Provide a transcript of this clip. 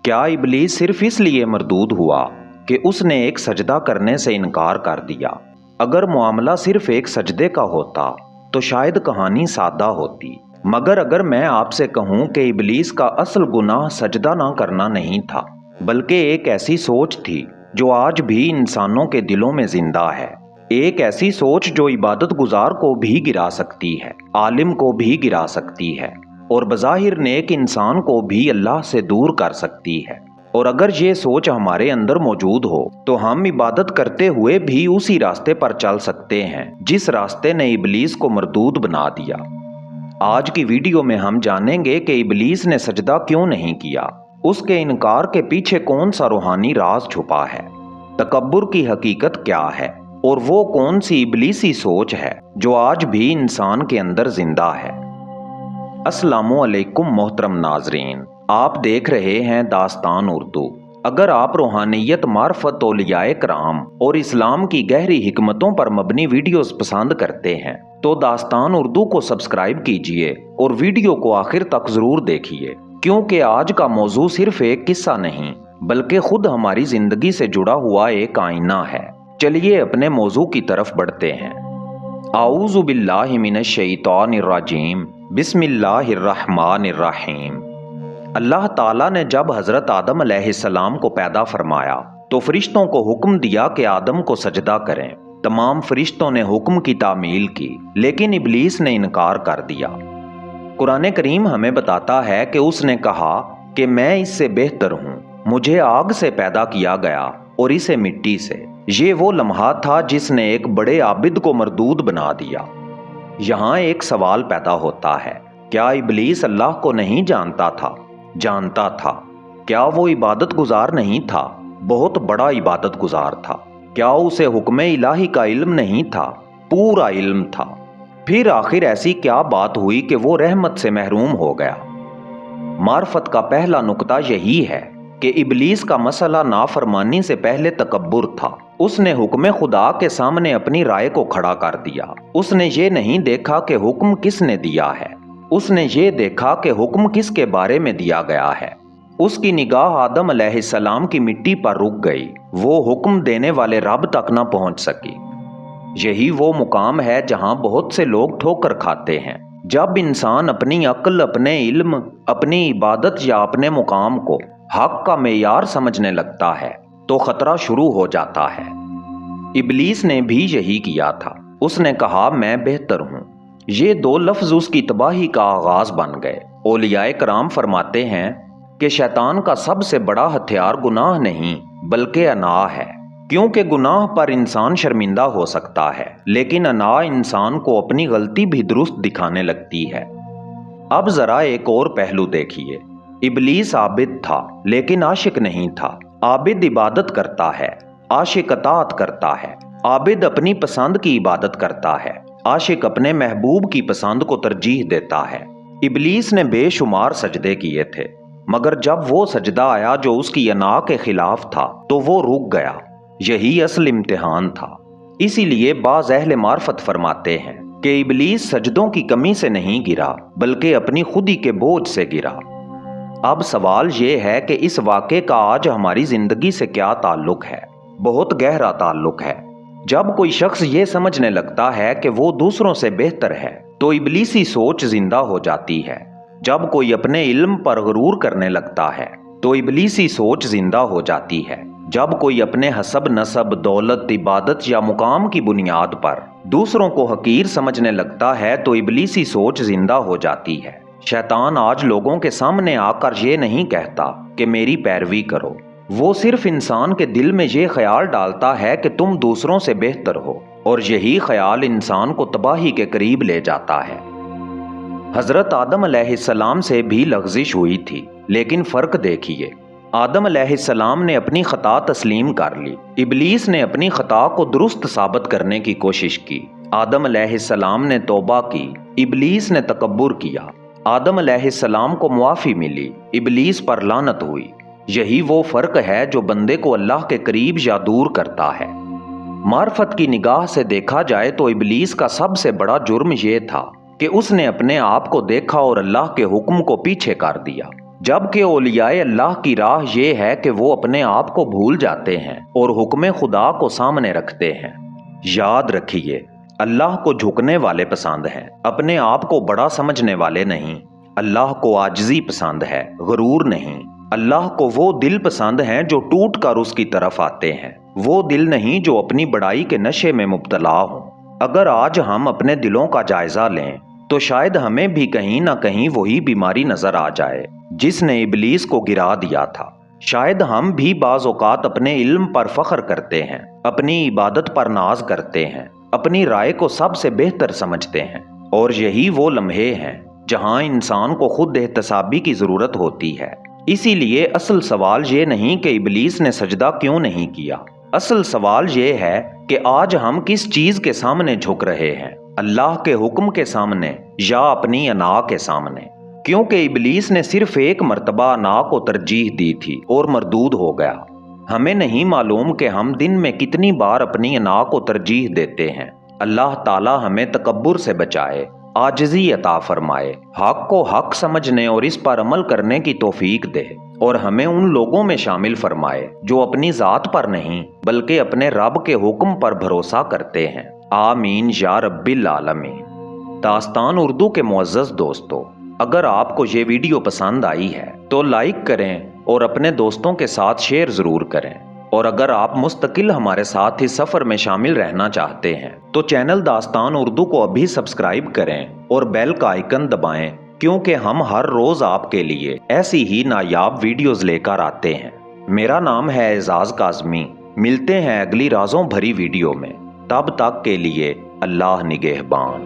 क्या इबलीस सिर्फ इसलिए मरदूद हुआ कि उसने एक सजदा करने से इनकार कर दिया? अगर मामला सिर्फ एक सजदे का होता तो शायद कहानी सादा होती, मगर अगर मैं आपसे कहूं कि इबलीस का असल गुनाह सजदा ना करना नहीं था, बल्कि एक ऐसी सोच थी जो आज भी इंसानों के दिलों में जिंदा है। एक ऐसी सोच जो इबादत गुजार को भी गिरा सकती है, आलिम को भी गिरा सकती है और बज़ाहिर नेक इंसान को भी अल्लाह से दूर कर सकती है। और अगर ये सोच हमारे अंदर मौजूद हो तो हम इबादत करते हुए भी उसी रास्ते पर चल सकते हैं जिस रास्ते ने इबलीस को मरदूद बना दिया। आज की वीडियो में हम जानेंगे कि इबलीस ने सजदा क्यों नहीं किया, उसके इनकार के पीछे कौन सा रूहानी राज छुपा है, तकब्बुर की हकीकत क्या है और वो कौन सी इबलीसी सोच है जो आज भी इंसान के अंदर जिंदा है। अस्सलामु अलैकुम मोहतरम नाजरीन, आप देख रहे हैं दास्तान उर्दू। अगर आप रूहानियत, मार्फत, औलियाए कराम और इस्लाम की गहरी हिकमतों पर मबनी वीडियोस पसंद करते हैं तो दास्तान उर्दू को सब्सक्राइब कीजिए और वीडियो को आखिर तक जरूर देखिए, क्योंकि आज का मौजू सिर्फ एक किस्सा नहीं बल्कि खुद हमारी जिंदगी से जुड़ा हुआ एक आईना है। चलिए अपने मौजू की तरफ बढ़ते हैं। आऊज़ु बिल्लाहि मिनश शैतानिर रजीम, बिस्मिल्लाहिर्रहमानिर्रहीम। अल्लाह ताला ने जब हजरत आदम अलैहिस्सलाम को पैदा फरमाया तो फरिश्तों को हुक्म दिया कि आदम को सजदा करें। तमाम फरिश्तों ने हुक्म की तामील की, लेकिन इबलीस ने इनकार कर दिया। कुरान करीम हमें बताता है कि उसने कहा कि मैं इससे बेहतर हूँ, मुझे आग से पैदा किया गया और इसे मिट्टी से। ये वो लम्हा था जिसने एक बड़े आबिद को मरदूद बना दिया। यहाँ एक सवाल पैदा होता है, क्या इबलीस अल्लाह को नहीं जानता था? जानता था। क्या वो इबादत गुजार नहीं था? बहुत बड़ा इबादत गुजार था। क्या उसे हुक्म इलाही का इल्म नहीं था? पूरा इल्म था। फिर आखिर ऐसी क्या बात हुई कि वो रहमत से महरूम हो गया? मार्फत का पहला नुक्ता यही है कि इबलीस का मसला नाफरमानी से पहले तकब्बुर था। उसने हुक्म खुदा के सामने अपनी राय को खड़ा कर दिया। उसने ये नहीं देखा कि हुक्म किसने दिया है, उसने ये देखा कि हुक्म किसके बारे में दिया गया है। उसकी निगाह आदम अलैहिस्सलाम की मिट्टी पर रुक गई, वो हुक्म देने वाले रब तक न पहुंच सकी। यही वो मुकाम है जहां बहुत से लोग ठोकर खाते हैं। जब इंसान अपनी अक्ल, अपने इल्म, अपनी इबादत या अपने मुकाम को हक का मेयार समझने लगता है तो खतरा शुरू हो जाता है। इबलीस ने भी यही किया था। उसने कहा मैं बेहतर हूँ। ये दो लफ्ज उसकी तबाही का आगाज बन गए। औलियाए कराम फरमाते हैं कि शैतान का सबसे बड़ा हथियार गुनाह नहीं बल्कि अना है, क्योंकि गुनाह पर इंसान शर्मिंदा हो सकता है लेकिन अना इंसान को अपनी गलती भी दुरुस्त दिखाने लगती है। अब जरा एक और पहलू देखिए। इबलीस आबिद था लेकिन आशिक नहीं था। आबिद इबादत करता है, आशिक अताअत करता है। आबिद अपनी पसंद की इबादत करता है, आशिक अपने महबूब की पसंद को तरजीह देता है। इबलीस ने बेशुमार सजदे किए थे, मगर जब वो सजदा आया जो उसकी अना के खिलाफ था तो वो रुक गया। यही असल इम्तिहान था। इसीलिए बाज़ अहले मार्फत फरमाते हैं कि इबलीस सजदों की कमी से नहीं गिरा बल्कि अपनी खुदी के बोझ से गिरा। अब सवाल ये है कि इस वाक़े का आज हमारी जिंदगी से क्या ताल्लुक है? बहुत गहरा ताल्लुक है। जब कोई शख्स ये समझने लगता है कि वो दूसरों से बेहतर है तो इबलीसी सोच जिंदा हो जाती है। जब कोई अपने इल्म पर गुरूर करने लगता है तो इबलीसी सोच जिंदा हो जाती है। जब कोई अपने हसब, नसब, दौलत, इबादत या मुकाम की बुनियाद पर दूसरों को हकीर समझने लगता है तो इबलीसी सोच जिंदा हो जाती है। शैतान आज लोगों के सामने आकर ये नहीं कहता कि मेरी पैरवी करो, वो सिर्फ इंसान के दिल में ये ख्याल डालता है कि तुम दूसरों से बेहतर हो, और यही ख्याल इंसान को तबाही के करीब ले जाता है। हजरत आदम अलैहिस्सलाम से भी लग़ज़िश हुई थी, लेकिन फ़र्क देखिए। आदम अलैहिस्सलाम ने अपनी ख़ता तस्लीम कर ली, इबलीस ने अपनी ख़ता को दुरुस्त साबित करने की कोशिश की। आदम अलैहिस्सलाम ने तौबा की, इबलीस ने तकब्बुर किया। आदम अलैहिस्सलाम को मुआफ़ी मिली, इबलीस पर लानत हुई। यही वो फ़र्क है जो बंदे को अल्लाह के करीब या दूर करता है। मार्फत की निगाह से देखा जाए तो इबलीस का सबसे बड़ा जुर्म ये था कि उसने अपने आप को देखा और अल्लाह के हुक्म को पीछे कर दिया। جبکہ اولیاء اللہ کی راہ یہ ہے کہ وہ اپنے آپ کو بھول جاتے ہیں اور حکم خدا کو سامنے رکھتے ہیں۔ یاد رکھیے، اللہ کو جھکنے والے پسند ہیں، اپنے آپ کو بڑا سمجھنے والے نہیں۔ اللہ کو عاجزی پسند ہے، غرور نہیں۔ اللہ کو وہ دل پسند ہیں جو ٹوٹ کر اس کی طرف آتے ہیں، وہ دل نہیں جو اپنی بڑائی کے نشے میں مبتلا ہوں۔ اگر آج ہم اپنے دلوں کا جائزہ لیں تو شاید ہمیں بھی کہیں نہ کہیں وہی بیماری نظر آ جائے جس نے ابلیس کو گرا دیا تھا۔ شاید ہم بھی بعض اوقات اپنے علم پر فخر کرتے ہیں، اپنی عبادت پر ناز کرتے ہیں، اپنی رائے کو سب سے بہتر سمجھتے ہیں، اور یہی وہ لمحے ہیں جہاں انسان کو خود احتسابی کی ضرورت ہوتی ہے۔ اسی لیے اصل سوال یہ نہیں کہ ابلیس نے سجدہ کیوں نہیں کیا، اصل سوال یہ ہے کہ آج ہم کس چیز کے سامنے جھک رہے ہیں، اللہ کے حکم کے سامنے یا اپنی انا کے سامنے؟ کیونکہ ابلیس نے صرف ایک مرتبہ انا کو ترجیح دی تھی اور مردود ہو گیا۔ ہمیں نہیں معلوم کہ ہم دن میں کتنی بار اپنی انا کو ترجیح دیتے ہیں۔ اللہ تعالی ہمیں تکبر سے بچائے، عاجزی عطا فرمائے، حق کو حق سمجھنے اور اس پر عمل کرنے کی توفیق دے، اور ہمیں ان لوگوں میں شامل فرمائے جو اپنی ذات پر نہیں بلکہ اپنے رب کے حکم پر بھروسہ کرتے ہیں۔ آمین یا رب العالمین۔ داستان اردو کے معزز دوستو، اگر آپ کو یہ ویڈیو پسند آئی ہے تو لائک کریں اور اپنے دوستوں کے ساتھ شیئر ضرور کریں، اور اگر آپ مستقل ہمارے ساتھ اس سفر میں شامل رہنا چاہتے ہیں تو چینل داستان اردو کو ابھی سبسکرائب کریں اور بیل کا آئیکن دبائیں، کیونکہ ہم ہر روز آپ کے لیے ایسی ہی نایاب ویڈیوز لے کر آتے ہیں۔ میرا نام ہے اعزاز کاظمی۔ ملتے ہیں اگلی رازوں بھری ویڈیو میں، تب تک کے لیے اللہ نگہبان۔